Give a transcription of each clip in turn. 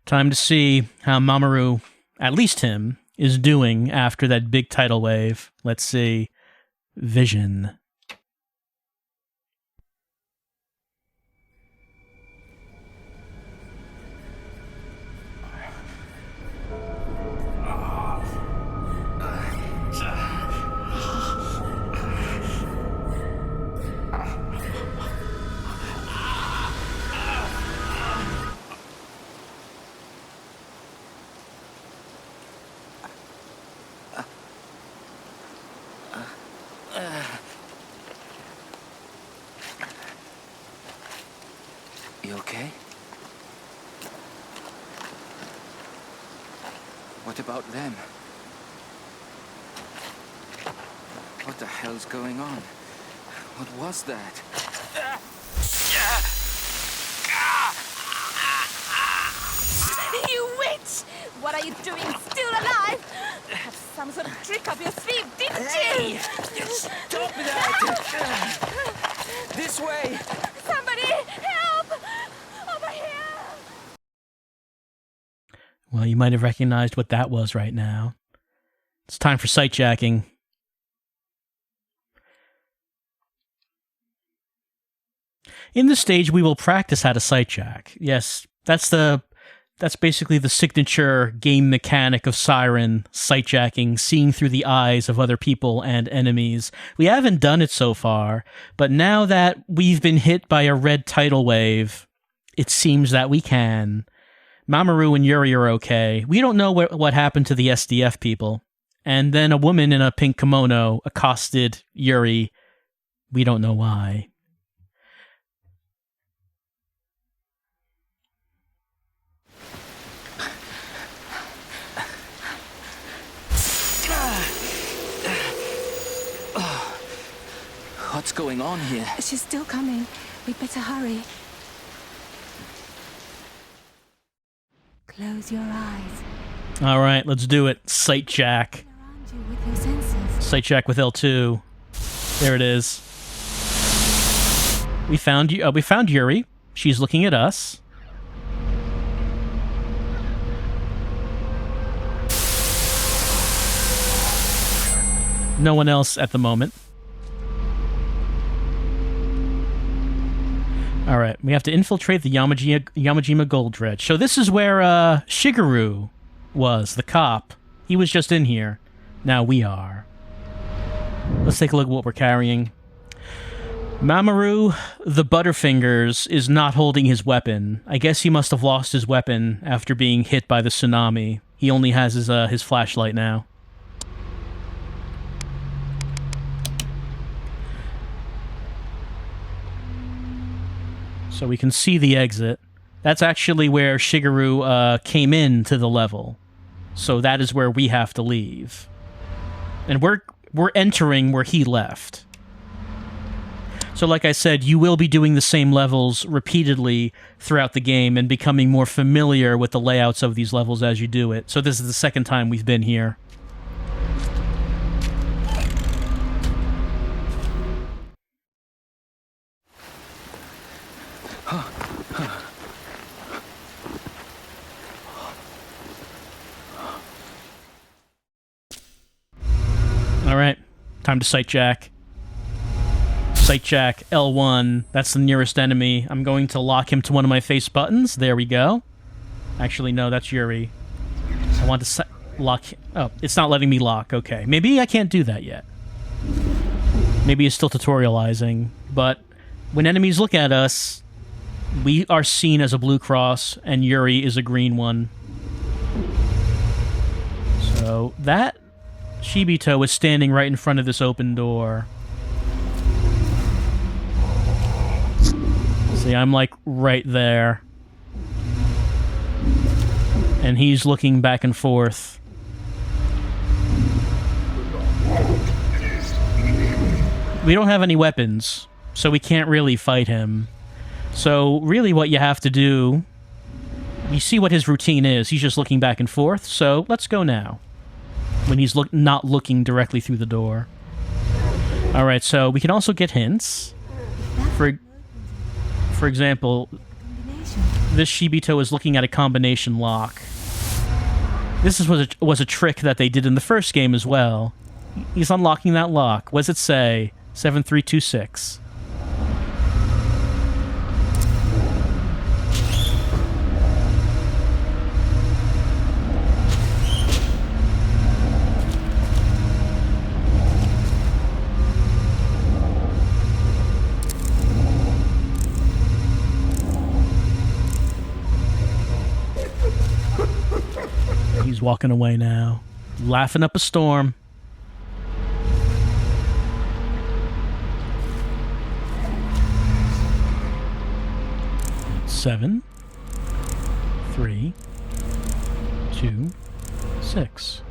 Time to see how Mamoru, at least him, is doing after that big tidal wave. Let's see. Vision. You okay? What about them? What the hell's going on? What was that? You witch! What are you doing still alive? Have some sort of trick up your sleeve, didn't you? Stop that! This way! Somebody help! Over here! Well, you might have recognized what that was right now. It's time for sightjacking. In this stage, we will practice how to sightjack. Yes, that's basically the signature game mechanic of Siren, sightjacking, seeing through the eyes of other people and enemies. We haven't done it so far, but now that we've been hit by a red tidal wave, it seems that we can. Mamoru and Yuri are okay. We don't know what happened to the SDF people. And then a woman in a pink kimono accosted Yuri. We don't know why. What's going on here? She's still coming. We'd better hurry. Close your eyes. All right, let's do it. Sightjack. Around you with your senses. Sightjack with L2. There it is. We found Yuri. She's looking at us. No one else at the moment. All right, we have to infiltrate the Yamajima Gold Dredge. So this is where Shigeru was, the cop. He was just in here. Now we are. Let's take a look at what we're carrying. Mamoru, the Butterfingers, is not holding his weapon. I guess he must have lost his weapon after being hit by the tsunami. He only has his flashlight now. So we can see the exit. That's actually where Shigeru came into the level. So that is where we have to leave. And we're entering where he left. So like I said, you will be doing the same levels repeatedly throughout the game and becoming more familiar with the layouts of these levels as you do it. So this is the second time we've been here. Alright, time to sightjack. Sightjack L1, that's the nearest enemy. I'm going to lock him to one of my face buttons. There we go. Actually, no, that's Yuri. I want to lock... Oh, it's not letting me lock. Okay, maybe I can't do that yet. Maybe it's still tutorializing. But when enemies look at us, we are seen as a blue cross, and Yuri is a green one. So that Shibito is standing right in front of this open door. See, I'm like right there. And he's looking back and forth. We don't have any weapons, so we can't really fight him. So really what you have to do... You see what his routine is. He's just looking back and forth, so let's go now. When he's not looking directly through the door. Alright, so we can also get hints. For example, this Shibito is looking at a combination lock. This was a trick that they did in the first game as well. He's unlocking that lock. What does it say? 7326. He's walking away now, laughing up a storm. Seven, 3, 2, 6.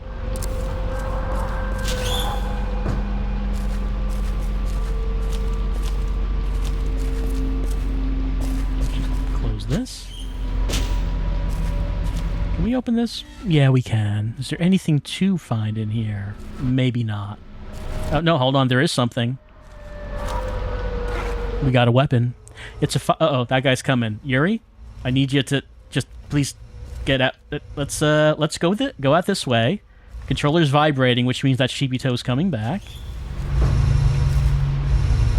Just close this. Can we open this? Yeah, we can. Is there anything to find in here? Maybe not. Oh, no, hold on. There is something. We got a weapon. It's a uh-oh, that guy's coming. Yuri, I need you to just please get out. Let's go with it. Go out this way. Controller's vibrating, which means that Shibito's coming back.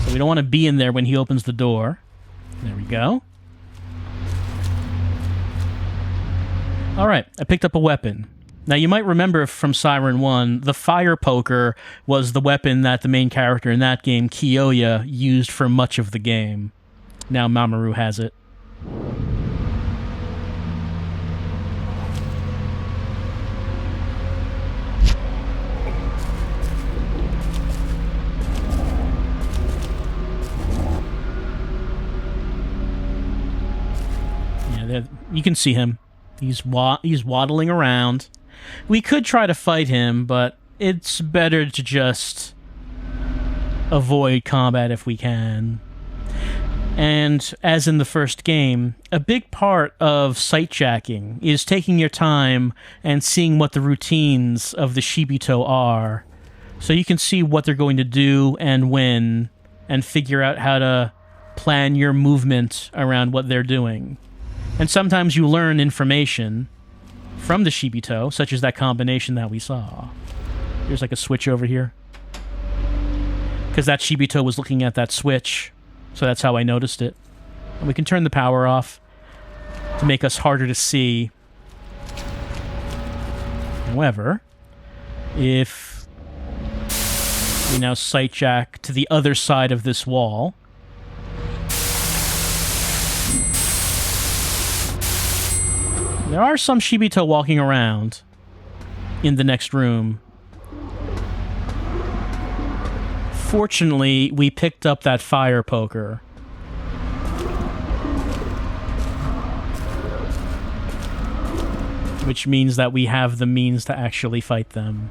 So we don't want to be in there when he opens the door. There we go. All right, I picked up a weapon. Now, you might remember from Siren 1, the fire poker was the weapon that the main character in that game, Kiyoya, used for much of the game. Now Mamoru has it. Yeah, you can see him. He's waddling around. We could try to fight him, but it's better to just avoid combat if we can. And as in the first game, a big part of sightjacking is taking your time and seeing what the routines of the Shibito are. So you can see what they're going to do and when, and figure out how to plan your movement around what they're doing. And sometimes you learn information from the Shibito, such as that combination that we saw. There's like a switch over here. Because that Shibito was looking at that switch, so that's how I noticed it. And we can turn the power off to make us harder to see. However, if we now sightjack to the other side of this wall, there are some Shibito walking around in the next room. Fortunately, we picked up that fire poker. Which means that we have the means to actually fight them.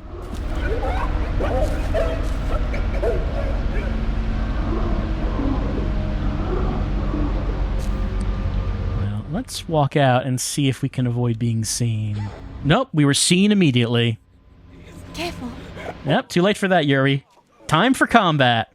Let's walk out and see if we can avoid being seen. Nope, we were seen immediately. Careful. Yep, too late for that, Yuri. Time for combat.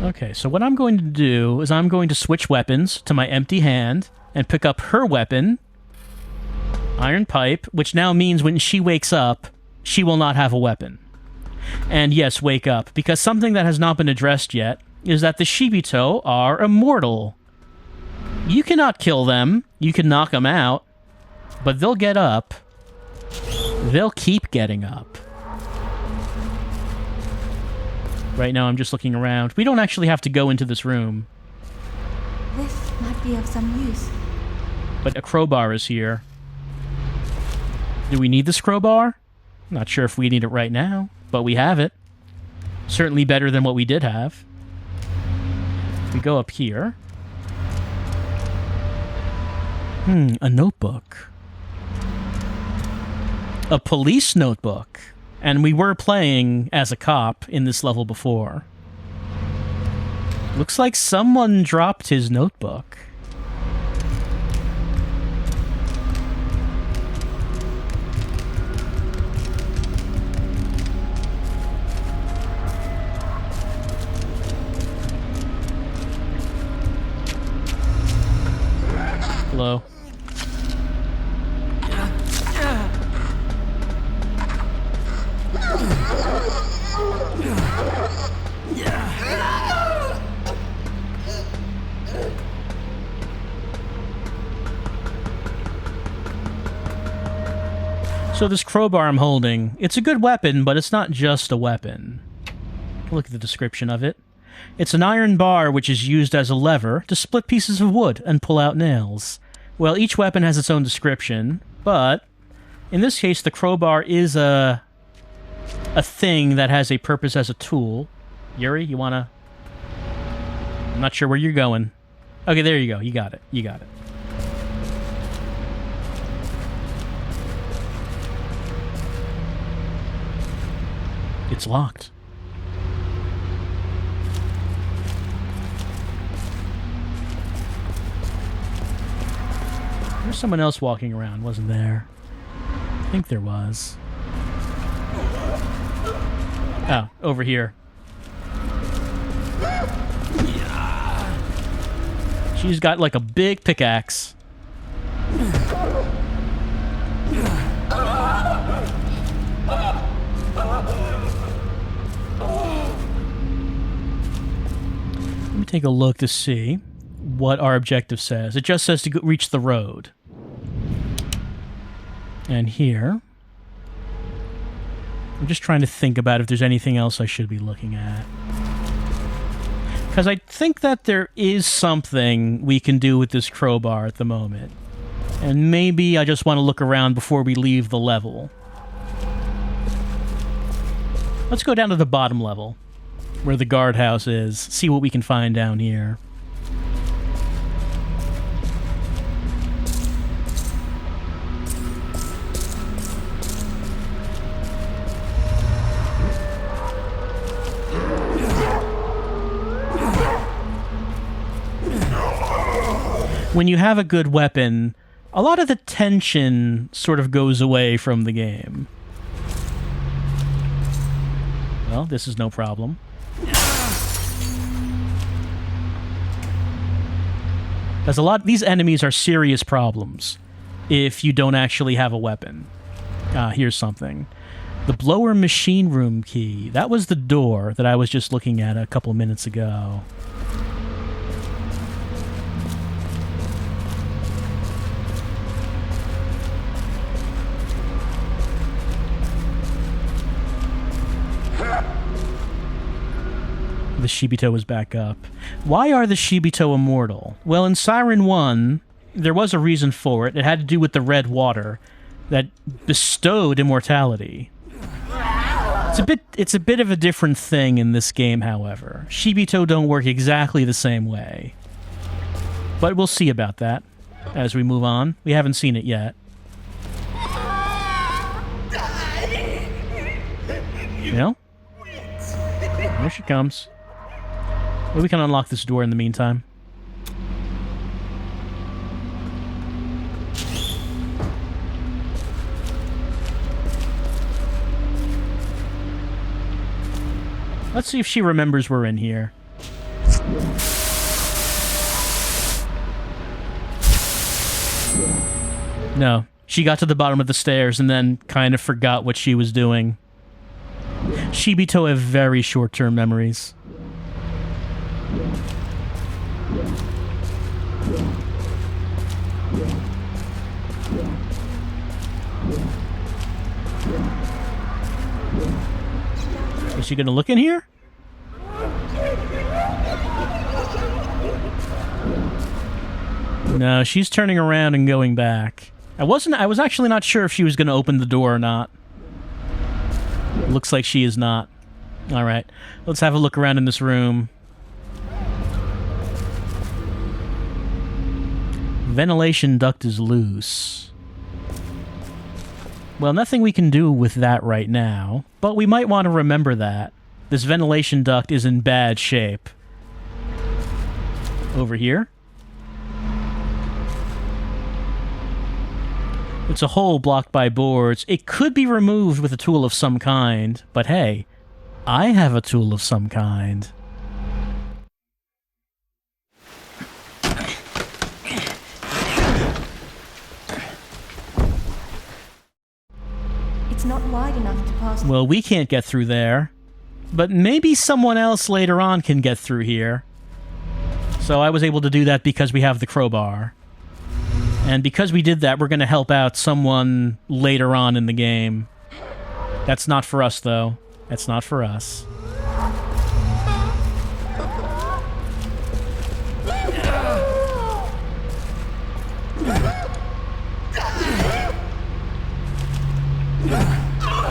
Okay, so what I'm going to do is I'm going to switch weapons to my empty hand and pick up her weapon, Iron Pipe, which now means when she wakes up, she will not have a weapon. And yes, wake up, because something that has not been addressed yet is that the Shibito are immortal. You cannot kill them, you can knock them out, but they'll get up. They'll keep getting up. Right now I'm just looking around. We don't actually have to go into this room. This might be of some use. But a crowbar is here. Do we need this crowbar? Not sure if we need it right now, but we have it. Certainly better than what we did have. We go up here. A notebook. A police notebook. And we were playing as a cop in this level before. Looks like someone dropped his notebook. Hello. So this crowbar I'm holding, it's a good weapon, but it's not just a weapon. Look at the description of it. It's an iron bar which is used as a lever to split pieces of wood and pull out nails. Well, each weapon has its own description, but in this case, the crowbar is a thing that has a purpose as a tool. Yuri, you wanna... I'm not sure where you're going. Okay, there you go. You got it. You got it. It's locked. There's someone else walking around, wasn't there? I think there was. Oh, over here. She's got like a big pickaxe. Let me take a look to see what our objective says. It just says to reach the road. And here... I'm just trying to think about if there's anything else I should be looking at. Because I think that there is something we can do with this crowbar at the moment. And maybe I just want to look around before we leave the level. Let's go down to the bottom level, where the guardhouse is, see what we can find down here. When you have a good weapon, a lot of the tension sort of goes away from the game. Well, this is no problem. Because these enemies are serious problems if you don't actually have a weapon. Here's something. The blower machine room key. That was the door that I was just looking at a couple minutes ago. The Shibito was back up. Why are the Shibito immortal? Well, in Siren 1, there was a reason for it. It had to do with the red water that bestowed immortality. It's a bit of a different thing in this game, however. Shibito don't work exactly the same way. But we'll see about that as we move on. We haven't seen it yet. You know? Here she comes. Well, we can unlock this door in the meantime. Let's see if she remembers we're in here. No. She got to the bottom of the stairs and then kind of forgot what she was doing. Shibito have very short-term memories. Is she gonna look in here? No, she's turning around and going back. I was actually not sure if she was gonna open the door or not. Looks like she is not. Alright, let's have a look around in this room. Ventilation duct is loose. Well, nothing we can do with that right now, but we might want to remember that. This ventilation duct is in bad shape. Over here. It's a hole blocked by boards. It could be removed with a tool of some kind, but hey, I have a tool of some kind. past. Well, we can't get through there. But maybe someone else later on can get through here. So I was able to do that because we have the crowbar. And because we did that, we're going to help out someone later on in the game. That's not for us, though. That's not for us.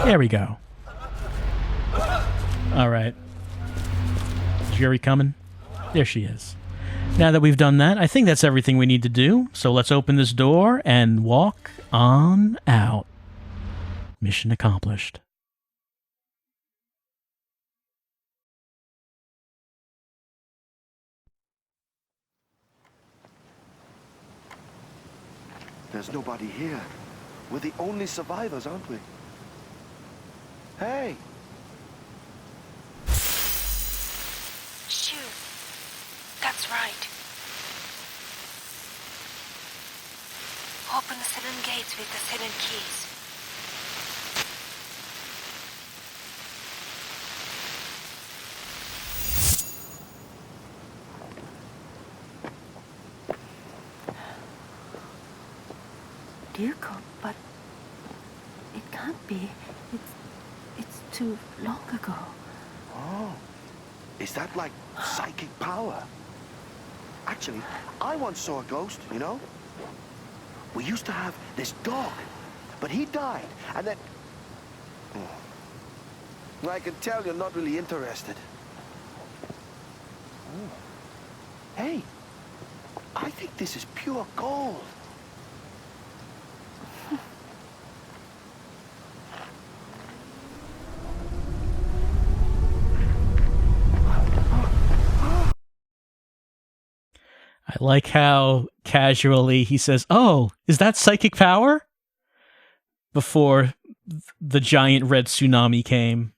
There we go. Alright. Is Yuri coming? There she is. Now that we've done that, I think that's everything we need to do. So let's open this door and walk on out. Mission accomplished. There's nobody here. We're the only survivors, aren't we? Hey! Shoot. That's right. Open the 7 gates with the 7 keys. Duco, but it can't be. It's too long ago. Oh. Is that like psychic power? Actually, I once saw a ghost, you know? We used to have this dog, but he died, and then... Oh. I can tell you're not really interested. Oh. Hey, I think this is pure gold. I like how casually he says, "Oh, is that psychic power?" Before the giant red tsunami came.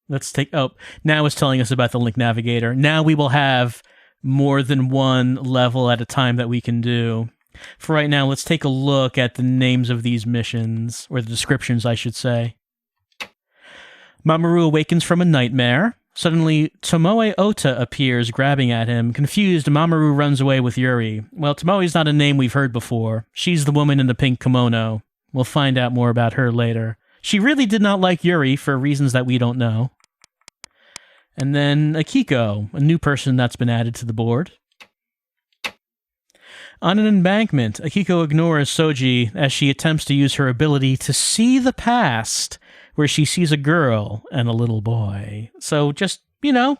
Let's take... Oh, now it's telling us about the Link Navigator. Now we will have more than one level at a time that we can do. For right now, let's take a look at the names of these missions, or the descriptions, I should say. Mamoru awakens from a nightmare. Suddenly, Tomoe Ota appears, grabbing at him. Confused, Mamoru runs away with Yuri. Well, Tomoe's not a name we've heard before. She's the woman in the pink kimono. We'll find out more about her later. She really did not like Yuri for reasons that we don't know. And then Akiko, a new person that's been added to the board. On an embankment, Akiko ignores Soji as she attempts to use her ability to see the past, where she sees a girl and a little boy. So just, you know,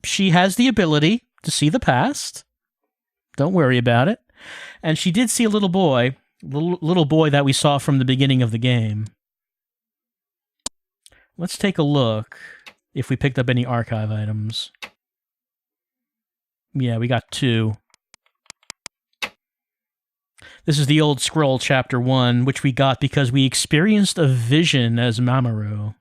she has the ability to see the past. Don't worry about it. And she did see a little boy that we saw from the beginning of the game. Let's take a look if we picked up any archive items. Yeah, we got 2. This is the old scroll, Chapter 1, which we got because we experienced a vision as Mamoru.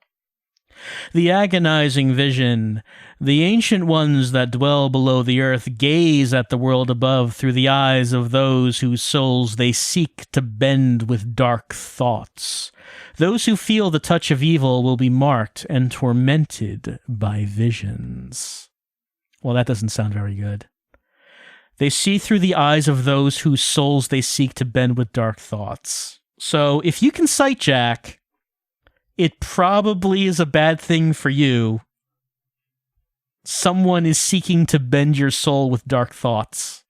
The agonizing vision. The ancient ones that dwell below the earth gaze at the world above through the eyes of those whose souls they seek to bend with dark thoughts. Those who feel the touch of evil will be marked and tormented by visions. Well, that doesn't sound very good. They see through the eyes of those whose souls they seek to bend with dark thoughts. So, if you can sightjack, it probably is a bad thing for you. Someone is seeking to bend your soul with dark thoughts.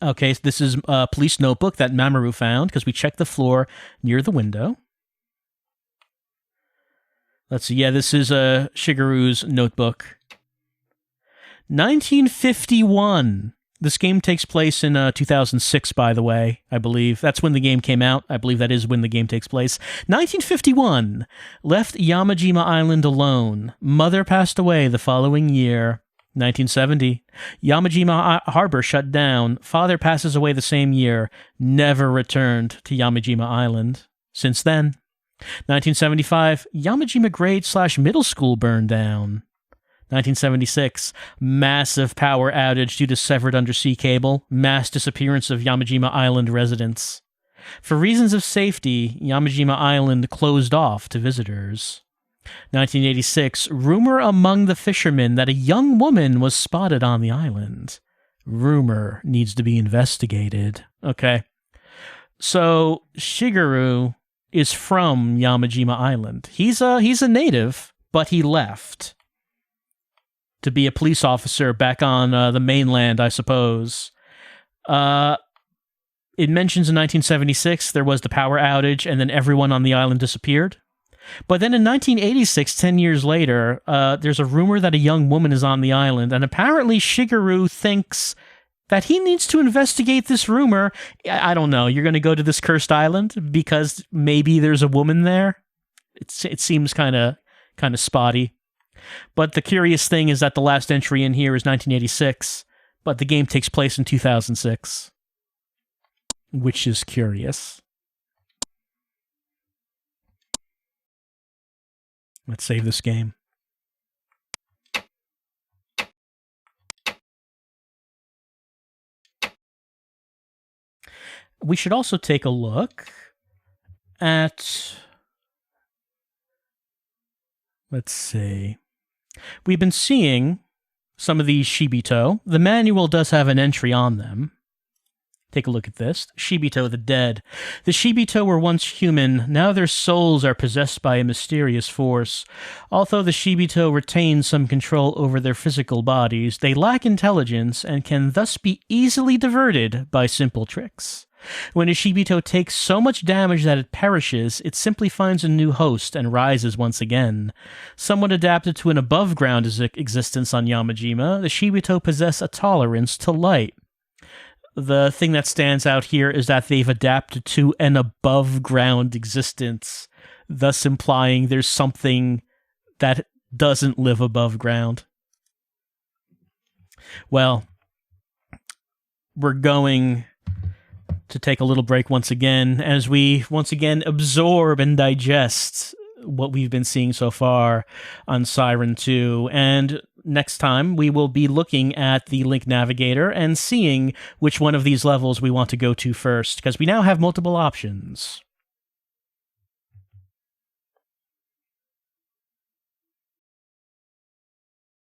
Okay, so this is a police notebook that Mamoru found, because we checked the floor near the window. Let's see, yeah, this is Shigeru's notebook. 1951. This game takes place in 2006, by the way, I believe. That's when the game came out. I believe that is when the game takes place. 1951. Left Yamajima Island alone. Mother passed away the following year. 1970. Yamajima Harbor shut down. Father passes away the same year. Never returned to Yamajima Island. Since then. 1975. Yamajima grade/middle school burned down. 1976, massive power outage due to severed undersea cable, mass disappearance of Yamajima Island residents. For reasons of safety, Yamajima Island closed off to visitors. 1986, rumor among the fishermen that a young woman was spotted on the island. Rumor needs to be investigated. Okay. So, Shigeru is from Yamajima Island. He's a native, but he left to be a police officer back on the mainland, I suppose. It mentions in 1976 there was the power outage and then everyone on the island disappeared. But then in 1986, 10 years later, there's a rumor that a young woman is on the island, and apparently Shigeru thinks that he needs to investigate this rumor. I don't know. You're going to go to this cursed island because maybe there's a woman there? It seems kind of spotty. But the curious thing is that the last entry in here is 1986, but the game takes place in 2006, which is curious. Let's save this game. We should also take a look at... Let's see. We've been seeing some of these Shibito. The manual does have an entry on them. Take a look at this. Shibito the dead. The Shibito were once human. Now their souls are possessed by a mysterious force. Although the Shibito retain some control over their physical bodies, they lack intelligence and can thus be easily diverted by simple tricks. When a Shibito takes so much damage that it perishes, it simply finds a new host and rises once again. Somewhat adapted to an above-ground existence on Yamajima, the Shibito possess a tolerance to light. The thing that stands out here is that they've adapted to an above-ground existence, thus implying there's something that doesn't live above ground. Well, we're going to take a little break once again as we once again absorb and digest what we've been seeing so far on Siren 2. And next time we will be looking at the Link Navigator and seeing which one of these levels we want to go to first, because we now have multiple options.